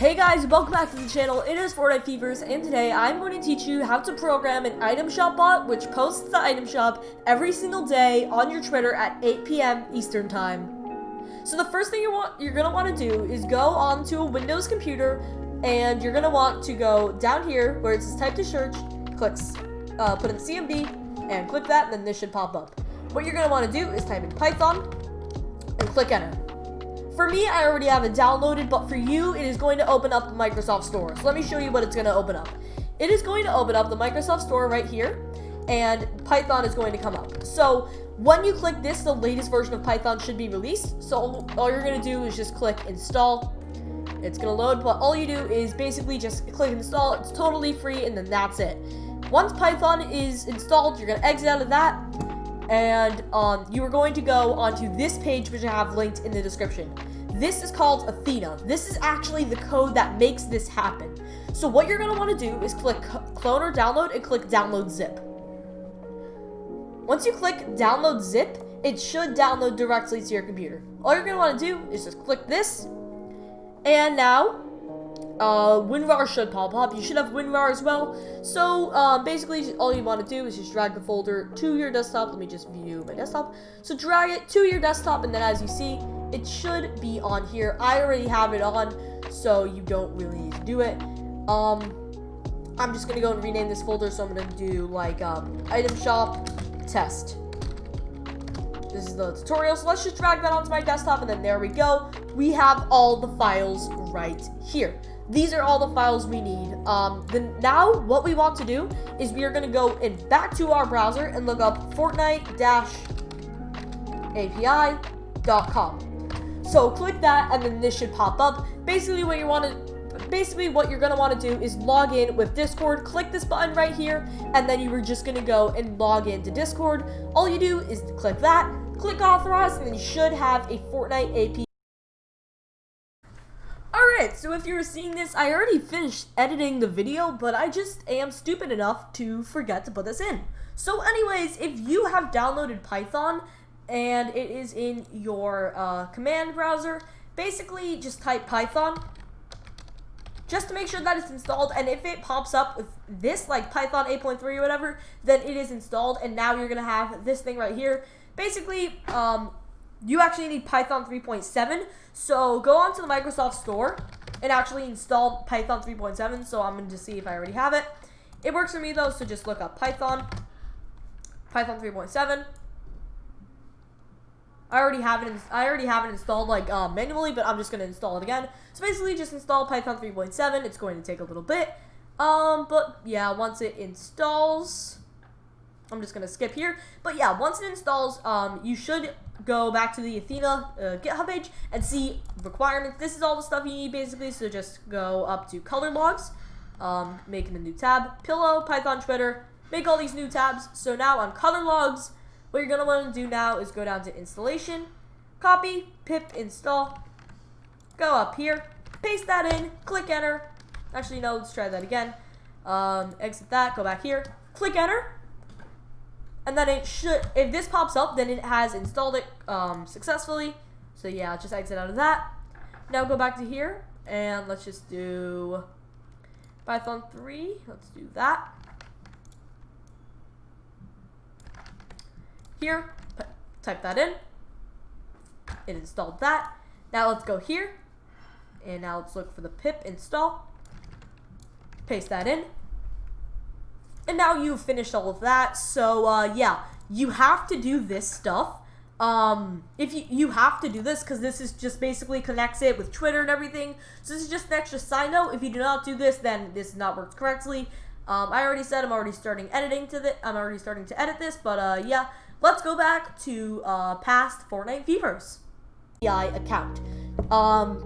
Hey guys, welcome back to the channel. It is Fortnite Fevers, and today I'm going to teach you how to program an item shop bot which posts the item shop every single day on your Twitter at 8 p.m. Eastern time. So the first thing you're going to want to do is go onto a Windows computer, and you're going to want to go down here where it says type to search, put in CMD, and click that, and then this should pop up. What you're going to want to do is type in Python, and click enter. For me, I already have it downloaded, but for you, it is going to open up the Microsoft Store. So let me show you what it's going to open up. It is going to open up the Microsoft Store right here, and Python is going to come up. So when you click this, the latest version of Python should be released. So all you're going to do is just click install. It's going to load, but all you do is basically just click install. It's totally free, and then that's it. Once Python is installed, you're going to exit out of that. And you are going to go onto this page, which I have linked in the description. This is called Athena. This is actually the code that makes this happen. So what you're going to want to do is click clone or download and click download zip. Once you click download zip, it should download directly to your computer. All you're going to want to do is just click this, and now WinRAR should pop up. You should have WinRAR as well. So basically all you want to do is just drag the folder to your desktop. Let me just view my desktop. So drag it to your desktop, and then as you see, it should be on here. I already have it on, so you don't really need to do it. I'm just gonna go and rename this folder. So I'm gonna do like item shop test. This is the tutorial, so let's just drag that onto my desktop, and then there we go. We have all the files right here. These are all the files we need. Now what we want to do is we are going to go back to our browser and look up fortnite-api.com. So click that, and then this should pop up. Basically what you're going to want to do is log in with Discord. Click this button right here, and then you are just going to go and log into Discord. All you do is click that, click authorize, and then you should have a Fortnite API. Alright, so if you were seeing this, I already finished editing the video, but I just am stupid enough to forget to put this in. So anyways, if you have downloaded Python and it is in your command browser, basically just type Python just to make sure that it's installed, and if it pops up with this, like Python 8.3 or whatever, then it is installed, and now you're going to have this thing right here. Basically, you actually need Python 3.7, so go onto the Microsoft Store and actually install Python 3.7, so I'm going to see if I already have it. It works for me though, so just look up Python 3.7. I already have it installed like manually, but I'm just going to install it again. So basically just install Python 3.7. It's going to take a little bit, but yeah, once it installs, I'm just going to skip here. But yeah, once it installs, you should go back to the Athena GitHub page and see requirements. This is all the stuff you need basically, so just go up to color logs, making a new tab, pillow, Python, Twitter, make all these new tabs. So now on color logs, what you're going to want to do now is go down to installation, copy, pip install, go up here, paste that in, click enter. Actually, no, let's try that again. Exit that, go back here, click enter. And then it should, if this pops up, then it has installed it successfully. So yeah, just exit out of that. Now go back to here, and let's just do Python 3. Let's do that. Here, type that in. It installed that. Now let's go here, and now let's look for the pip install. Paste that in. And now you've finished all of that. So yeah, you have to do this stuff. If you have to do this because this is just basically connects it with Twitter and everything. So this is just an extra side note. If you do not do this, then this is not worked correctly. I already said I'm already starting to edit this, but yeah, let's go back to past Fortnite Fevers account.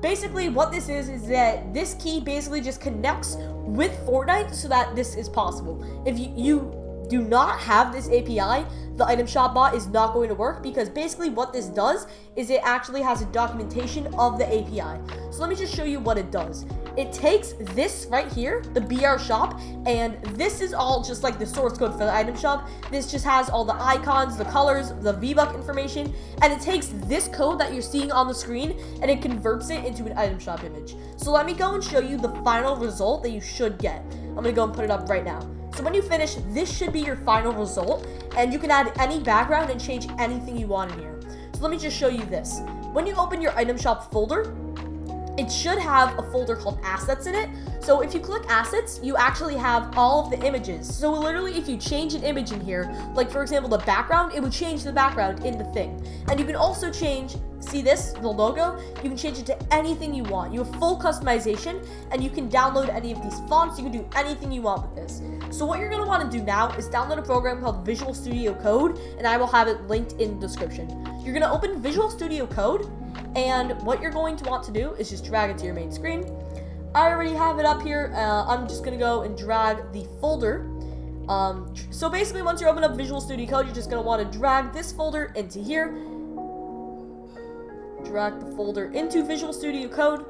Basically what this is that this key basically just connects with Fortnite so that this is possible. If you do not have this API, the item shop bot is not going to work, because basically what this does is it actually has a documentation of the API. So let me just show you what it does. It takes this right here, the BR shop, and this is all just like the source code for the item shop. This just has all the icons, the colors, the VBuck information, and it takes this code that you're seeing on the screen and it converts it into an item shop image. So let me go and show you the final result that you should get. I'm gonna go and put it up right now. So when you finish, this should be your final result, and you can add any background and change anything you want in here. So let me just show you this. When you open your item shop folder, it should have a folder called assets in it. So if you click assets, you actually have all of the images. So literally, if you change an image in here, like for example the background, it would change the background in the thing. And you can also change, see this, the logo, you can change it to anything you want. You have full customization, and you can download any of these fonts. You can do anything you want with this. So what you're going to want to do now is download a program called Visual Studio Code, and I will have it linked in the description. You're going to open Visual Studio Code, and what you're going to want to do is just drag it to your main screen. I already have it up here. I'm just going to go and drag the folder. So basically, once you open up Visual Studio Code, you're just going to want to drag this folder into here. Drag the folder into Visual Studio Code.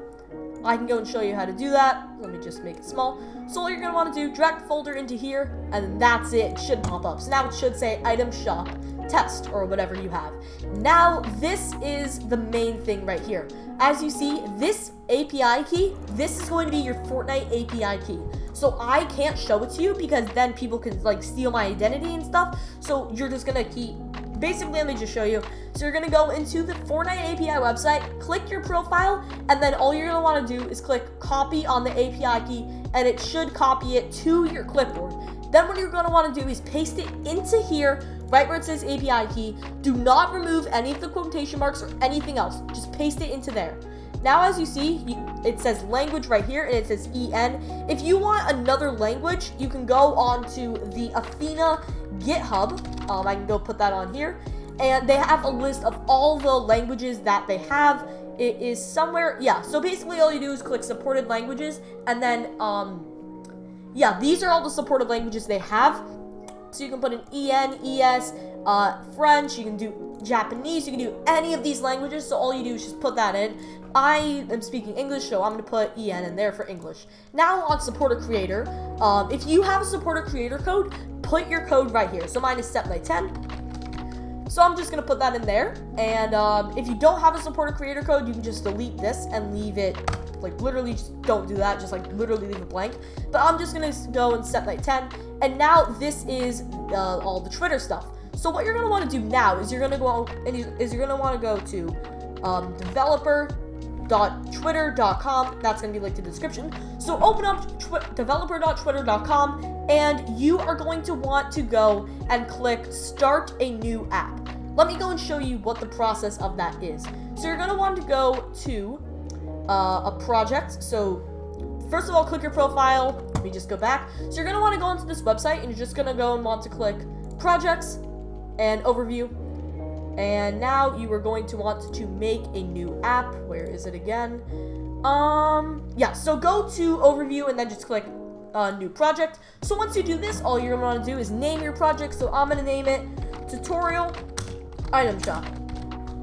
I can go and show you how to do that. Let me just make it small. So all you're going to want to do, drag the folder into here, and then that's it. It should pop up. So now it should say Item Shop Test, or whatever you have. Now, this is the main thing right here. As you see, this API key, this is going to be your Fortnite API key. So I can't show it to you, because then people can like steal my identity and stuff. So you're just going to keep... Basically, let me just show you. So you're going to go into the Fortnite API website, click your profile, and then all you're going to want to do is click copy on the API key, and it should copy it to your clipboard. Then what you're going to want to do is paste it into here, right where it says API key. Do not remove any of the quotation marks or anything else. Just paste it into there. Now, as you see, it says language right here, and it says EN. If you want another language, you can go on to the Athena GitHub. I can go put that on here. And they have a list of all the languages that they have. It is somewhere, yeah. So basically all you do is click supported languages, and then, yeah, these are all the supported languages they have. So you can put in EN, ES, French, you can do Japanese, you can do any of these languages. So all you do is just put that in. I am speaking English, so I'm going to put EN in there for English. Now on supporter creator, if you have a supporter creator code, put your code right here. So mine is set by 10. So I'm just going to put that in there. And if you don't have a supporter creator code, you can just delete this and leave it, like literally just don't do that. Just like literally leave it blank. But I'm just going to go and set like 10. And now this is all the Twitter stuff. So what you're going to want to do now is you're going to go and you're going to want to go to developer.twitter.com. That's going to be linked in the description. So open up developer.twitter.com, and you are going to want to go and click start a new app. Let me go and show you what the process of that is. So you're going to want to go to a project. So first of all, click your profile. Let me just go back. So you're going to want to go into this website, and you're just going to go and want to click projects and overview. And now you are going to want to make a new app. Where is it again? Yeah, so go to overview and then just click new project. So once you do this, all you're going to want to do is name your project. So I'm going to name it Tutorial Item Shop.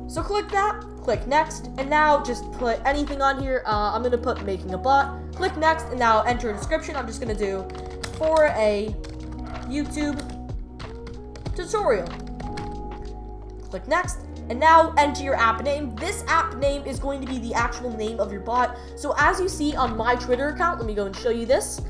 So click that, click next, and now just put anything on here. I'm going to put making a bot. Click next, and now enter a description. I'm just going to do for a YouTube tutorial. Click next, and now enter your app name. This app name is going to be the actual name of your bot. So as you see on my Twitter account, let me go and show you this.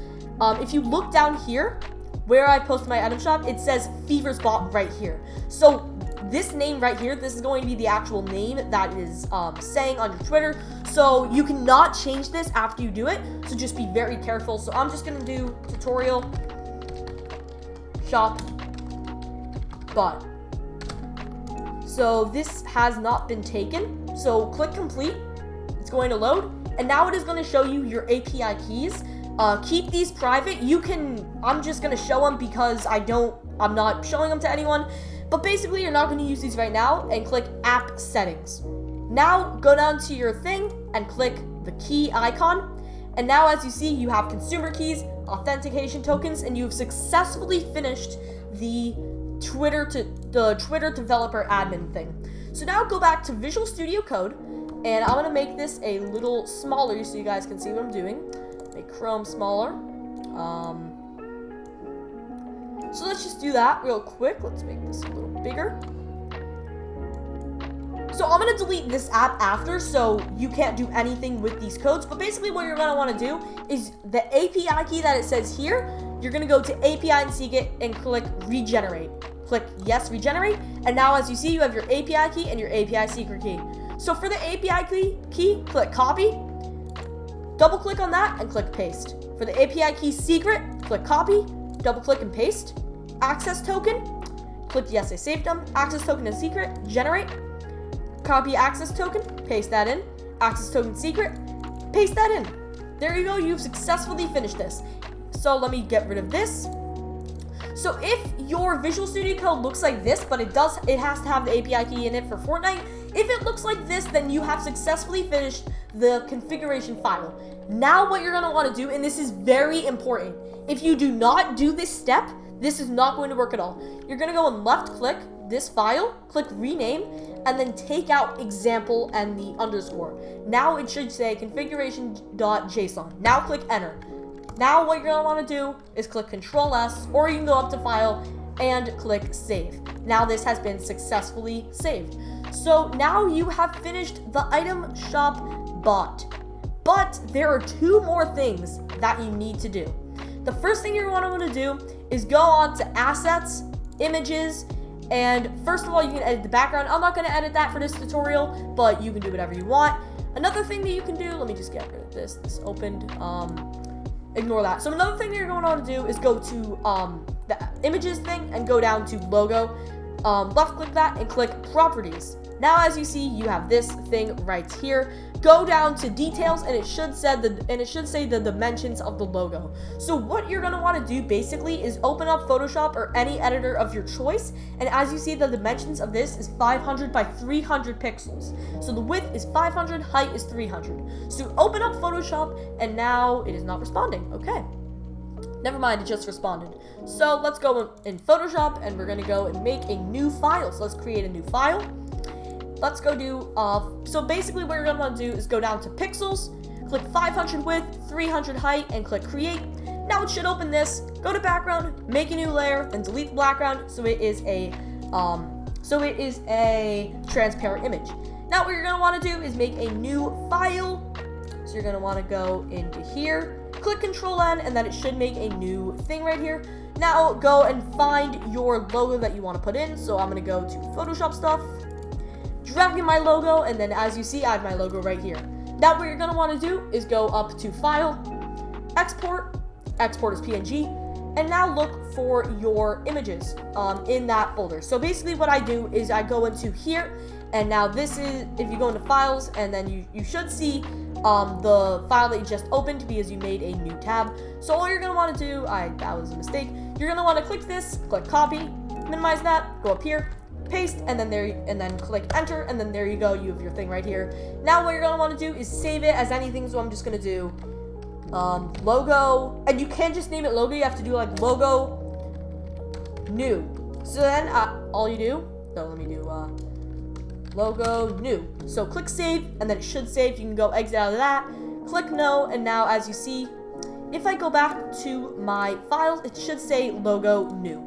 If you look down here where I post my item shop, it says Fever's bot right here. So this name right here, this is going to be the actual name that is saying on your Twitter. So you cannot change this after you do it. So just be very careful. So I'm just going to do tutorial shop bot. So this has not been taken. So click complete. It's going to load. And now it is going to show you your API keys. Keep these private. You can, I'm just going to show them because I'm not showing them to anyone. But basically, you're not going to use these right now, and click app settings. Now go down to your thing and click the key icon. And now as you see, you have consumer keys, authentication tokens, and you've successfully finished the Twitter developer admin thing. So now go back to Visual Studio Code, and I'm gonna make this a little smaller so you guys can see what I'm doing. Make Chrome smaller. So let's just do that real quick. Let's make this a little bigger. So I'm gonna delete this app after, so you can't do anything with these codes. But basically what you're gonna wanna do is the API key that it says here, you're gonna go to API and Secret and click regenerate. Click yes, regenerate. And now as you see, you have your API key and your API secret key. So for the API key, click copy, double click on that and click paste. For the API key secret, click copy, double click and paste. Access token, click yes, I saved them. Access token and secret, generate. Copy access token, paste that in. Access token secret, paste that in. There you go, you've successfully finished this. So let me get rid of this. So if your Visual Studio Code looks like this, but it has to have the API key in it for Fortnite. If it looks like this, then you have successfully finished the configuration file. Now what you're gonna wanna do, and this is very important, if you do not do this step, this is not going to work at all. You're gonna go and left click this file, click rename, and then take out example and the underscore. Now it should say configuration.json. Now click enter. Now what you're gonna wanna do is click Control S, or you can go up to file and click save. Now this has been successfully saved. So now you have finished the item shop bot. But there are two more things that you need to do. The first thing you're gonna wanna do is go on to assets, images, and first of all, you can edit the background. I'm not gonna edit that for this tutorial, but you can do whatever you want. Another thing that you can do, let me just get rid of this. This opened, ignore that. So another thing that you're going to want to do is go to the images thing and go down to logo. Left click that and click properties. Now as you see, you have this thing right here. Go down to details and it should say the dimensions of the logo. So what you're going to want to do basically is open up Photoshop or any editor of your choice, and as you see, the dimensions of this is 500 by 300 pixels. So the width is 500, height is 300. So open up Photoshop and now it is not responding. Okay. Never mind, it just responded. So let's go in Photoshop and we're going to go and make a new file. So let's create a new file. Let's go do, so basically what you're going to want to do is go down to pixels, click 500 width, 300 height, and click create. Now it should open this, go to background, make a new layer, and delete the background so it is a transparent image. Now what you're going to want to do is make a new file. So you're going to want to go into here, click Control N, and then it should make a new thing right here. Now go and find your logo that you want to put in. So I'm going to go to Photoshop stuff, drag in my logo, and then as you see, I have my logo right here. Now what you're going to want to do is go up to File, Export as PNG, and now look for your images in that folder. So basically what I do is I go into here, and now this is, if you go into Files, and then you should see the file that you just opened because you made a new tab. So all you're going to want to do, that was a mistake, you're going to want to click this, click copy, minimize that, go up here, paste, and then click enter, and then there you go, you have your thing right here. Now what you're going to want to do is save it as anything, so I'm just going to do logo, and you can't just name it logo, you have to do like logo new. So then all you do, so let me do logo new. So click save, and then it should save. You can go exit out of that, click no, and now as you see, if I go back to my files, it should say logo new.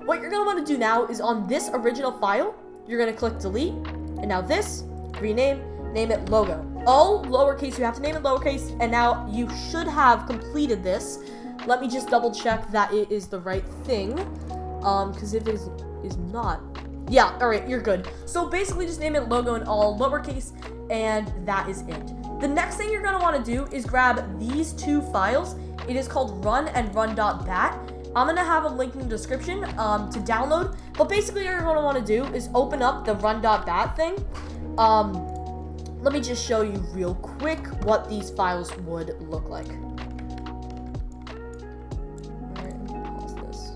What you're going to want to do now is on this original file, you're going to click delete, and now this, rename, name it logo. All lowercase, you have to name it lowercase, and now you should have completed this. Let me just double check that it is the right thing, because if it is not, yeah, alright, you're good. So basically just name it logo in all lowercase, and that is it. The next thing you're going to want to do is grab these two files. It is called run and run.bat. I'm going to have a link in the description to download, but basically what you're going to want to do is open up the run.bat thing. Let me just show you real quick what these files would look like. Alright, let me pause this.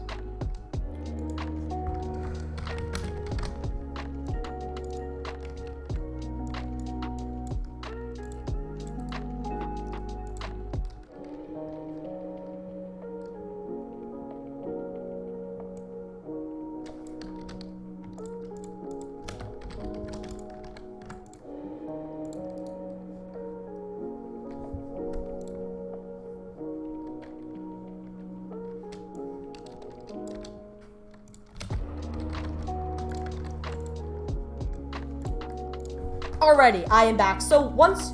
Alrighty, I am back. So once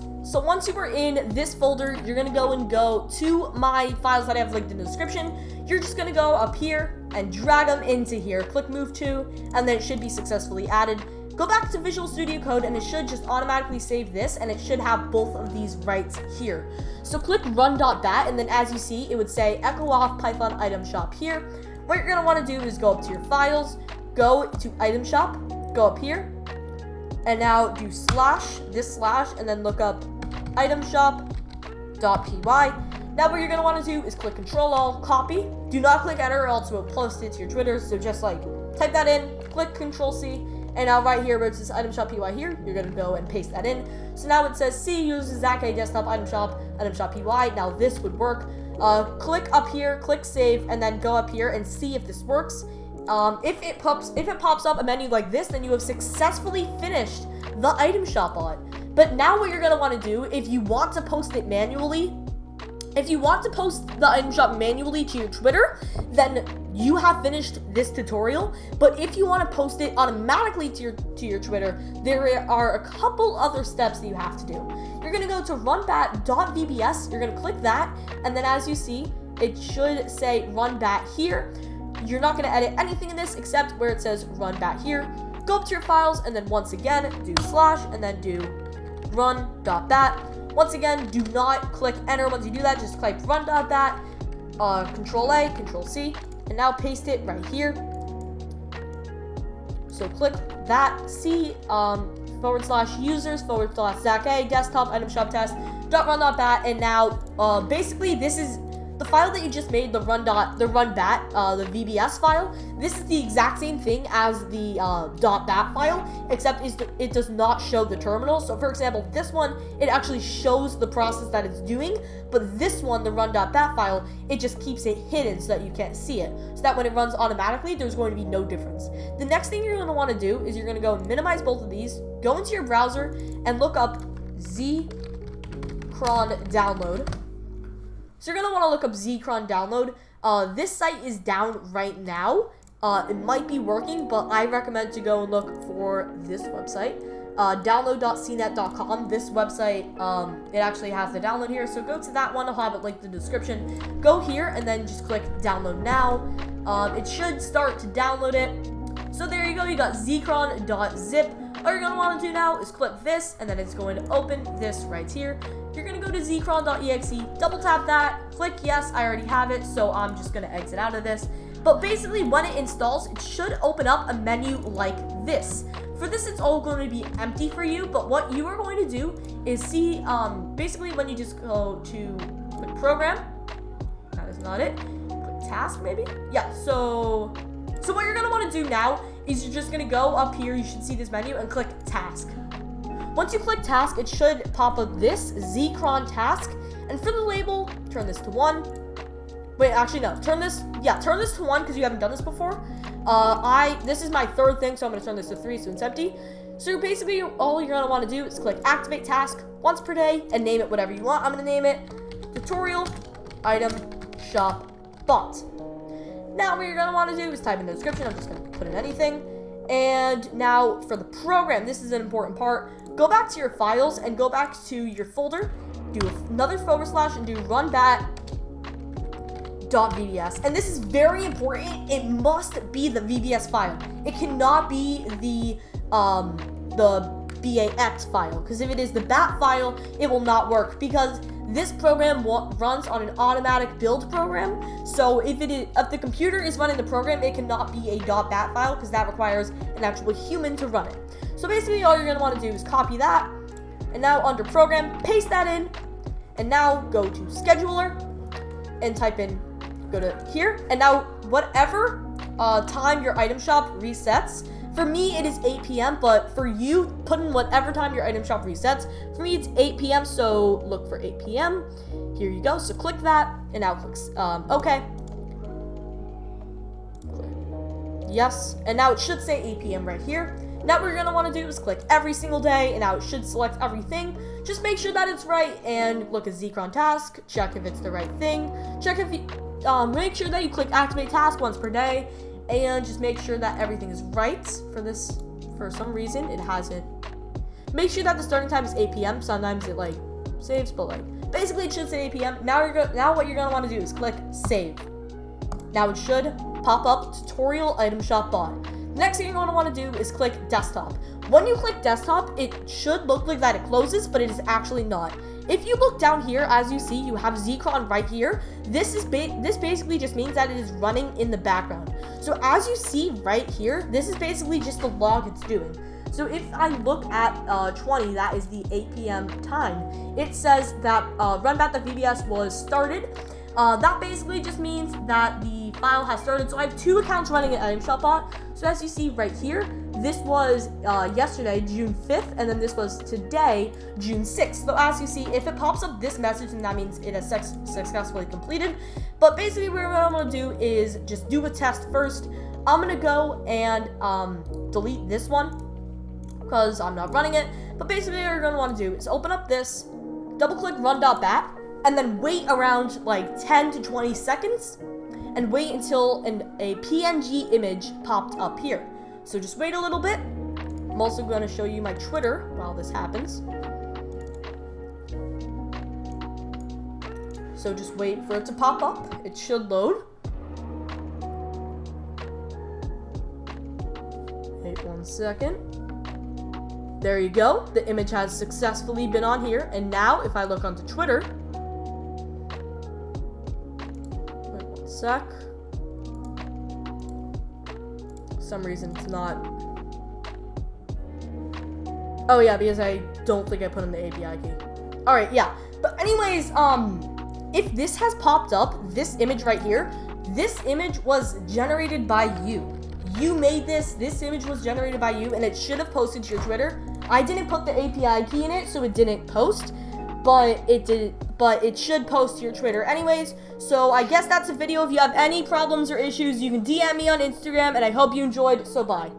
you are in this folder, you're gonna go to my files that I have linked in the description. You're just gonna go up here and drag them into here. Click move to, and then it should be successfully added. Go back to Visual Studio Code, and it should just automatically save this, and it should have both of these right here. So click run.bat, and then as you see, it would say echo off Python Item Shop here. What you're gonna want to do is go up to your files, go to Item Shop, go up here, and now do this slash, and then look up itemshop.py. Now what you're going to want to do is click Control-Alt, copy. Do not click enter or else it will post it to your Twitter. So just like type that in, click Control-C, and now right here where it says itemshop.py here, you're going to go and paste that in. So now it says C uses Z-Cron desktop itemshop.py. Now this would work. Click up here, click save, and then go up here and see if this works. If it pops up a menu like this, then you have successfully finished the item shop bot. But now what you're going to want to do, if you want to post it manually, if you want to post the item shop manually to your Twitter, then you have finished this tutorial. But if you want to post it automatically to your Twitter, there are a couple other steps that you have to do. You're going to go to runbat.vbs, you're going to click that, and then as you see, it should say runbat here. You're not going to edit anything in this except where it says run bat here. Go up to your files, and then once again, do slash, and then do run.bat. Once again, do not click enter once you do that. Just type run.bat, Control A, Control C, and now paste it right here. So click that, C, /users /ZAK desktop item shop test .run.bat, and now basically this is the file that you just made, the runbat, the VBS file. This is the exact same thing as the .bat file, except it does not show the terminal. So for example, this one, it actually shows the process that it's doing, but this one, the run.bat file, it just keeps it hidden so that you can't see it. So that when it runs automatically, there's going to be no difference. The next thing you're going to want to do is you're going to go and minimize both of these, go into your browser, and look up Z-Cron download. So you're going to want to look up Z-Cron download. This site is down right now. It might be working, but I recommend to go and look for this website, download.cnet.com. This website, it actually has the download here, so go to that one. I'll have it linked in the description. Go here and then just click download now. It should start to download it. So there you go, you got zcron.zip. All you're going to want to do now is click this, and then it's going to open this right here. You're going to go to zcron.exe, double tap that, click yes, I already have it, so I'm just going to exit out of this. But basically, when it installs, it should open up a menu like this. For this, it's all going to be empty for you, but what you are going to do is see, basically, when you just go to click program, that is not it, click task maybe? Yeah, so what you're going to want to do now is you're just going to go up here, you should see this menu, and click task. Once you click task, it should pop up this Z-Cron task, and for the label, turn this to 1. Wait, actually no, turn this to 1 because you haven't done this before. This is my third thing, so I'm going to turn this to 3 so it's empty. So basically, all you're going to want to do is click activate task once per day and name it whatever you want. I'm going to name it tutorial item shop bot. Now what you're going to want to do is type in the description. I'm just going to put in anything. And now for the program, this is an important part. Go back to your files and go back to your folder, do another / and do runbat.vbs. And this is very important. It must be the VBS file. It cannot be the BAX file, because if it is the BAT file, it will not work, because this program runs on an automatic build program. So if the computer is running the program, it cannot be a .bat file, because that requires an actual human to run it. So basically, all you're going to want to do is copy that, and now under program, paste that in, and now go to scheduler, and type in, go to here, and now whatever time your item shop resets, for me it is 8 p.m, but for you, put in whatever time your item shop resets. For me, it's 8 p.m, so look for 8 p.m. Here you go, so click that, and now click OK. Yes, and now it should say 8 p.m. right here. Now what you're going to want to do is click every single day, and now it should select everything. Just make sure that it's right, and look at Z-Cron task, check if it's the right thing, check if you, make sure that you click activate task once per day, and just make sure that everything is right. For this, for some reason, it hasn't. Make sure that the starting time is 8 p.m. Sometimes it like saves, but like basically it should say 8 p.m. Now what you're gonna want to do is click save. Now it should pop up tutorial item shop bot. The next thing you're gonna want to do is click desktop. When you click desktop, it should look like that it closes, but it is actually not. If you look down here, as you see, you have Z-Cron right here. This basically just means that it is running in the background. So as you see right here, this is basically just the log it's doing. So if I look at 20, that is the 8 p.m. time, it says that run.vbs was started. That basically just means that the file has started. So I have 2 accounts running an item shop bot. So as you see right here, this was yesterday, June 5th, and then this was today, June 6th. So as you see, if it pops up this message, then that means it has successfully completed. But basically what I'm going to do is just do a test first. I'm going to go and delete this one because I'm not running it. But basically what you're going to want to do is open up this, double-click run.bat, and then wait around like 10 to 20 seconds and wait until a PNG image popped up here. So just wait a little bit. I'm also going to show you my Twitter while this happens. So just wait for it to pop up. It should load. Wait 1 second. There you go. The image has successfully been on here. And now if I look onto Twitter, wait 1 sec. For some reason it's not. Oh yeah, because I don't think I put in the API key. Alright, yeah. But anyways, if this has popped up, this image right here, this image was generated by you. You made this image was generated by you, and it should have posted to your Twitter. I didn't put the API key in it, so it didn't post, but it should post to your Twitter anyways. So I guess that's a video. If you have any problems or issues, you can DM me on Instagram, and I hope you enjoyed, so bye.